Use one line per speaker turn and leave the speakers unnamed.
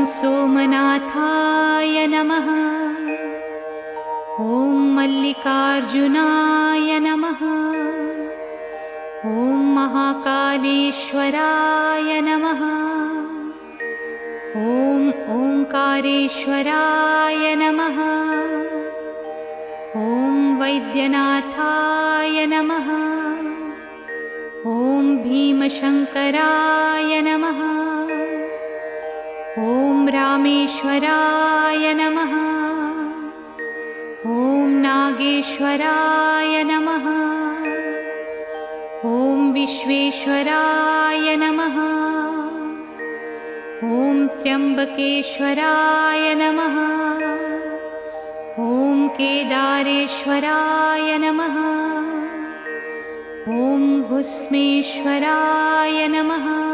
सोमनाथाय नमः। ॐ मल्लिकार्जुनाय नमः। ॐ महाकालेश्वराय नमः। ॐ ओंकारेश्वराय नमः। ॐ वैद्यनाथाय नमः। ॐ भीमशंकराय नमः। ॐ रामेश्वराय नमः। ॐ नागेश्वराय नमः। ॐ विश्वेश्वराय नमः। ॐ त्र्यंबकेश्वराय नमः। ॐ केदारेश्वराय नमः। ॐ भुस्मेश्वराय नमः।